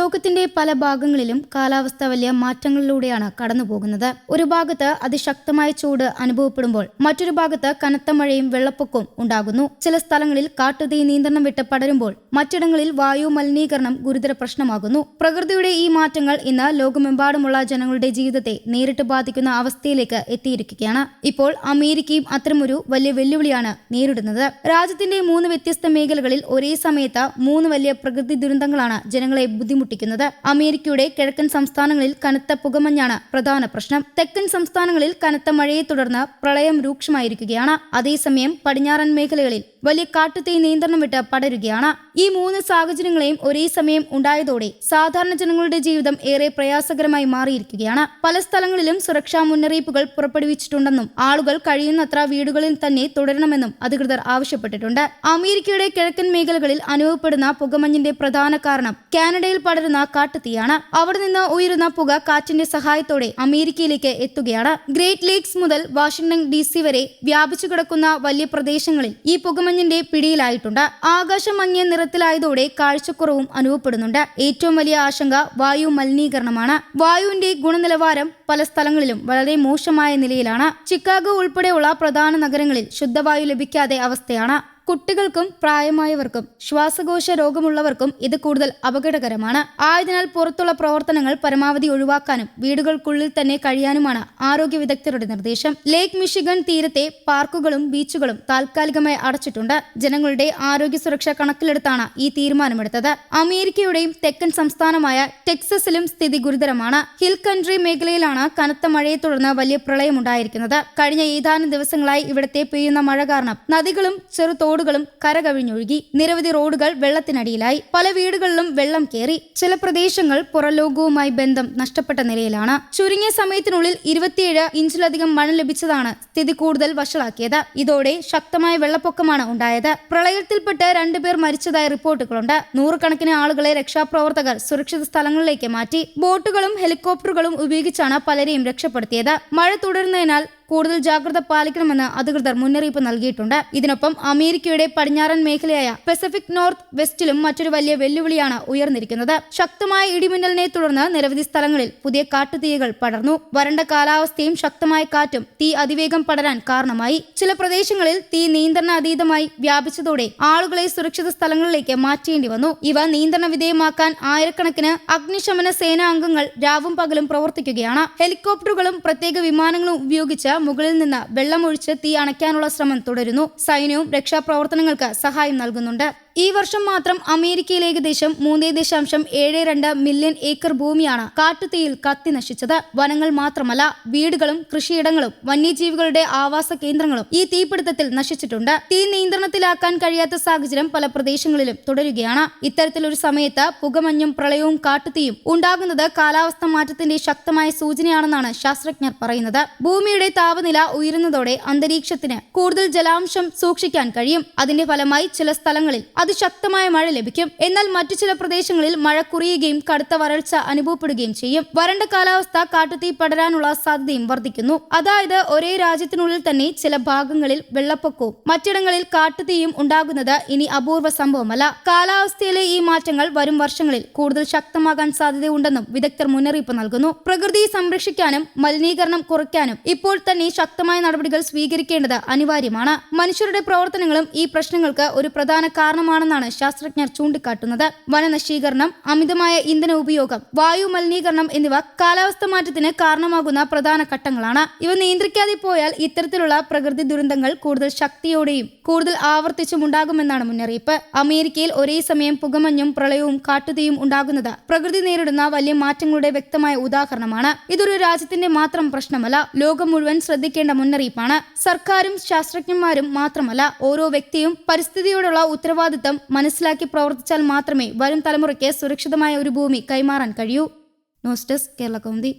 ലോകത്തിന്റെ പല ഭാഗങ്ങളിലും കാലാവസ്ഥ വലിയ മാറ്റങ്ങളിലൂടെയാണ് കടന്നുപോകുന്നത്. ഒരു ഭാഗത്ത് അതിശക്തമായ ചൂട് അനുഭവപ്പെടുമ്പോൾ മറ്റൊരു ഭാഗത്ത് കനത്ത മഴയും വെള്ളപ്പൊക്കവും ഉണ്ടാകുന്നു. ചില സ്ഥലങ്ങളിൽ കാട്ടുതീ നിയന്ത്രണം വിട്ട് പടരുമ്പോൾ മറ്റിടങ്ങളിൽ വായു മലിനീകരണം ഗുരുതര പ്രശ്നമാകുന്നു. പ്രകൃതിയുടെ ഈ മാറ്റങ്ങൾ ഇന്ന് ലോകമെമ്പാടുമുള്ള ജനങ്ങളുടെ ജീവിതത്തെ നേരിട്ട് ബാധിക്കുന്ന അവസ്ഥയിലേക്ക് എത്തിയിരിക്കുകയാണ്. ഇപ്പോൾ അമേരിക്കയും അത്തരമൊരു വലിയ വെല്ലുവിളിയാണ് നേരിടുന്നത്. രാജ്യത്തിന്റെ 3 വ്യത്യസ്ത മേഖലകളിൽ ഒരേ സമയത്ത് 3 വലിയ പ്രകൃതി ദുരന്തങ്ങളാണ് ജനങ്ങളെ ബുദ്ധിമുട്ടിക്കുന്നത്. അമേരിക്കയുടെ കിഴക്കൻ സംസ്ഥാനങ്ങളിൽ കനത്ത പുകമഞ്ഞാണ് പ്രധാന പ്രശ്നം. തെക്കൻ സംസ്ഥാനങ്ങളിൽ കനത്ത മഴയെ തുടർന്ന് പ്രളയം രൂക്ഷമായിരിക്കുകയാണ്. അതേസമയം പടിഞ്ഞാറൻ മേഖലകളിൽ വലിയ കാട്ടുതീ നിയന്ത്രണം വിട്ട് പടരുകയാണ്. ഈ 3 സാഹചര്യങ്ങളെയും ഒരേ സമയം ഉണ്ടായതോടെ സാധാരണ ജനങ്ങളുടെ ജീവിതം ഏറെ പ്രയാസകരമായി മാറിയിരിക്കുകയാണ്. പല സ്ഥലങ്ങളിലും സുരക്ഷാ മുന്നറിയിപ്പുകൾ പുറപ്പെടുവിച്ചിട്ടുണ്ടെന്നും ആളുകൾ കഴിയുന്നത്ര വീടുകളിൽ തന്നെ തുടരണമെന്നും അധികൃതർ ആവശ്യപ്പെട്ടിട്ടുണ്ട്. അമേരിക്കയുടെ കിഴക്കൻ മേഖലകളിൽ അനുഭവപ്പെടുന്ന പുകമഞ്ഞിന്റെ പ്രധാന കാരണം കാനഡയിൽ പടരുന്ന കാട്ടുതീയാണ്. അവിടെ നിന്ന് ഉയരുന്ന പുക കാറ്റിന്റെ സഹായത്തോടെ അമേരിക്കയിലേക്ക് എത്തുകയാണ്. ഗ്രേറ്റ് ലേക്സ് മുതൽ വാഷിംഗ്ടൺ DC വരെ വ്യാപിച്ചു കിടക്കുന്ന വലിയ പ്രദേശങ്ങളിൽ ഈ പുകമഞ്ഞിന്റെ പിടിയിലായിട്ടുണ്ട്. ആകാശം മങ്ങിയ നിറത്തിലായതോടെ കാഴ്ചക്കുറവും അനുഭവപ്പെടുന്നുണ്ട്. ഏറ്റവും വലിയ ആശങ്ക വായു മലിനീകരണമാണ്. വായുവിന്റെ ഗുണനിലവാരം പല സ്ഥലങ്ങളിലും വളരെ മോശമായ നിലയിലാണ്. ചിക്കാഗോ ഉൾപ്പെടെയുള്ള പ്രധാന നഗരങ്ങളിൽ ശുദ്ധവായു ലഭിക്കാതെ അവസ്ഥയാണ്. കുട്ടികൾക്കും പ്രായമായവർക്കും ശ്വാസകോശ രോഗമുള്ളവർക്കും ഇത് കൂടുതൽ അപകടകരമാണ്. ആയതിനാൽ പുറത്തുള്ള പ്രവർത്തനങ്ങൾ പരമാവധി ഒഴിവാക്കാനും വീടുകൾക്കുള്ളിൽ തന്നെ കഴിയാനുമാണ് ആരോഗ്യ വിദഗ്ധരുടെ നിർദ്ദേശം. ലേക്ക് മിഷിഗൺ തീരത്തെ പാർക്കുകളും ബീച്ചുകളും താൽക്കാലികമായി അടച്ചിട്ടുണ്ട്. ജനങ്ങളുടെ ആരോഗ്യ സുരക്ഷ കണക്കിലെടുത്താണ് ഈ തീരുമാനമെടുത്തത്. അമേരിക്കയുടെയും തെക്കൻ സംസ്ഥാനമായ ടെക്സസിലും സ്ഥിതി ഗുരുതരമാണ്. ഹിൽ കൺട്രി മേഖലയിലാണ് കനത്ത മഴയെ തുടർന്ന് വലിയ പ്രളയമുണ്ടായിരിക്കുന്നത്. കഴിഞ്ഞ ഏതാനും ദിവസങ്ങളായി ഇവിടത്തെ പെയ്യുന്ന മഴ കാരണം നദികളും തോടുകളും കരകവിഞ്ഞൊഴുകി. നിരവധി റോഡുകൾ വെള്ളത്തിനടിയിലായി. പല വീടുകളിലും വെള്ളം കയറി. ചില പ്രദേശങ്ങൾ പുറലോകവുമായി ബന്ധം നഷ്ടപ്പെട്ട നിലയിലാണ്. ചുരുങ്ങിയ സമയത്തിനുള്ളിൽ 27 ഇഞ്ചിലധികം മഴ ലഭിച്ചതാണ് സ്ഥിതി കൂടുതൽ വഷളാക്കിയത്. ഇതോടെ ശക്തമായ വെള്ളപ്പൊക്കമാണ് ഉണ്ടായത്. പ്രളയത്തിൽപ്പെട്ട് 2 പേർ മരിച്ചതായി റിപ്പോർട്ടുകളുണ്ട്. നൂറുകണക്കിന് ആളുകളെ രക്ഷാപ്രവർത്തകർ സുരക്ഷിത സ്ഥലങ്ങളിലേക്ക് മാറ്റി. ബോട്ടുകളും ഹെലികോപ്റ്ററുകളും ഉപയോഗിച്ചാണ് പലരെയും രക്ഷപ്പെടുത്തിയത്. മഴ തുടരുന്നതിനാൽ കൂടുതൽ ജാഗ്രത പാലിക്കണമെന്ന് അധികൃതർ മുന്നറിയിപ്പ് നൽകിയിട്ടുണ്ട്. ഇതിനൊപ്പം അമേരിക്കയുടെ പടിഞ്ഞാറൻ മേഖലയായ പസഫിക് നോർത്ത് വെസ്റ്റിലും മറ്റൊരു വലിയ വെല്ലുവിളിയാണ് ഉയർന്നിരിക്കുന്നത്. ശക്തമായ ഇടിമിന്നലിനെ തുടർന്ന് നിരവധി സ്ഥലങ്ങളിൽ പുതിയ കാട്ടുതീകൾ പടർന്നു. വരണ്ട കാലാവസ്ഥയും ശക്തമായ കാറ്റും തീ അതിവേഗം പടരാൻ കാരണമായി. ചില പ്രദേശങ്ങളിൽ തീ നിയന്ത്രണ അതീതമായി വ്യാപിച്ചതോടെ ആളുകളെ സുരക്ഷിത സ്ഥലങ്ങളിലേക്ക് മാറ്റേണ്ടി വന്നു. ഇവ നിയന്ത്രണ വിധേയമാക്കാൻ ആയിരക്കണക്കിന് അഗ്നിശമന സേനാ അംഗങ്ങൾ രാവും പകലും പ്രവർത്തിക്കുകയാണ്. ഹെലികോപ്റ്ററുകളും പ്രത്യേക വിമാനങ്ങളും ഉപയോഗിച്ച് മുകളിൽ നിന്ന് വെള്ളമൊഴിച്ച് തീ അണയ്ക്കാനുള്ള ശ്രമം തുടരുന്നു. സൈന്യവും രക്ഷാപ്രവർത്തനങ്ങൾക്ക് സഹായം നൽകുന്നുണ്ട്. ഈ വർഷം മാത്രം അമേരിക്കയിൽ ഏകദേശം 3.72 മില്യൺ ഏക്കർ ഭൂമിയാണ് കാട്ടുതീയിൽ കത്തി നശിച്ചത്. വനങ്ങൾ മാത്രമല്ല, വീടുകളും കൃഷിയിടങ്ങളും വന്യജീവികളുടെ ആവാസ കേന്ദ്രങ്ങളും ഈ തീപിടുത്തത്തിൽ നശിച്ചിട്ടുണ്ട്. തീ നിയന്ത്രണത്തിലാക്കാൻ കഴിയാത്ത സാഹചര്യം പല പ്രദേശങ്ങളിലും തുടരുകയാണ്. ഇത്തരത്തിലൊരു സമയത്ത് പുകമഞ്ഞും പ്രളയവും കാട്ടുതീയും ഉണ്ടാകുന്നത് കാലാവസ്ഥ മാറ്റത്തിന്റെ ശക്തമായ സൂചനയാണെന്നാണ് ശാസ്ത്രജ്ഞർ പറയുന്നത്. ഭൂമിയുടെ താപനില ഉയരുന്നതോടെ അന്തരീക്ഷത്തിന് കൂടുതൽ ജലാംശം സൂക്ഷിക്കാൻ കഴിയും. അതിന്റെ ഫലമായി ചില സ്ഥലങ്ങളിൽ അതിശക്തമായ മഴ ലഭിക്കും. എന്നാൽ മറ്റു ചില പ്രദേശങ്ങളിൽ മഴ കുറയുകയും കടുത്ത വരൾച്ച അനുഭവപ്പെടുകയും ചെയ്യും. വരണ്ട കാലാവസ്ഥ കാട്ടുതീ പടരാനുള്ള സാധ്യതയും വർദ്ധിക്കുന്നു. അതായത് ഒരേ രാജ്യത്തിനുള്ളിൽ തന്നെ ചില ഭാഗങ്ങളിൽ വെള്ളപ്പൊക്കവും മറ്റിടങ്ങളിൽ കാട്ടുതീയും ഉണ്ടാകുന്നത് ഇനി അപൂർവ സംഭവമല്ല. കാലാവസ്ഥയിലെ ഈ മാറ്റങ്ങൾ വരും വർഷങ്ങളിൽ കൂടുതൽ ശക്തമാകാൻ സാധ്യതയുണ്ടെന്നും വിദഗ്ധർ മുന്നറിയിപ്പ് നൽകുന്നു. പ്രകൃതിയെ സംരക്ഷിക്കാനും മലിനീകരണം കുറയ്ക്കാനും ഇപ്പോൾ തന്നെ ശക്തമായ നടപടികൾ സ്വീകരിക്കേണ്ടത് അനിവാര്യമാണ്. മനുഷ്യരുടെ പ്രവർത്തനങ്ങളും ഈ പ്രശ്നങ്ങൾക്ക് ഒരു പ്രധാന കാരണമാണെന്നാണ് ശാസ്ത്രജ്ഞർ ചൂണ്ടിക്കാട്ടുന്നത്. വനനശീകരണം, അമിതമായ ഇന്ധന ഉപയോഗം, വായു മലിനീകരണം എന്നിവ കാലാവസ്ഥ മാറ്റത്തിന് കാരണമാകുന്ന പ്രധാന ഘട്ടങ്ങളാണ്. ഇവ നിയന്ത്രിക്കാതെ പോയാൽ ഇത്തരത്തിലുള്ള പ്രകൃതി ദുരന്തങ്ങൾ കൂടുതൽ ശക്തിയോടെയും കൂടുതൽ ആവർത്തിച്ചുമുണ്ടാകുമെന്നാണ് മുന്നറിയിപ്പ്. അമേരിക്കയിൽ ഒരേ സമയം പുകമഞ്ഞും പ്രളയവും കാട്ടുതീയും ഉണ്ടാകുന്നത് പ്രകൃതി നേരിടുന്ന വലിയ മാറ്റങ്ങളുടെ വ്യക്തമായ ഉദാഹരണമാണ്. ഇതൊരു രാജ്യത്തിന്റെ മാത്രം പ്രശ്നമല്ല, ലോകം മുഴുവൻ ശ്രദ്ധിക്കേണ്ട മുന്നറിയിപ്പാണ്. സർക്കാരും ശാസ്ത്രജ്ഞന്മാരും മാത്രമല്ല, ഓരോ വ്യക്തിയും പരിസ്ഥിതിയോടുള്ള ഉത്തരവാദിത്തം മനസ്സിലാക്കി പ്രവർത്തിച്ചാൽ മാത്രമേ വരും തലമുറയ്ക്ക് സുരക്ഷിതമായ ഒരു ഭൂമി കൈമാറാൻ കഴിയൂ. News desk Kerala Kaumudi.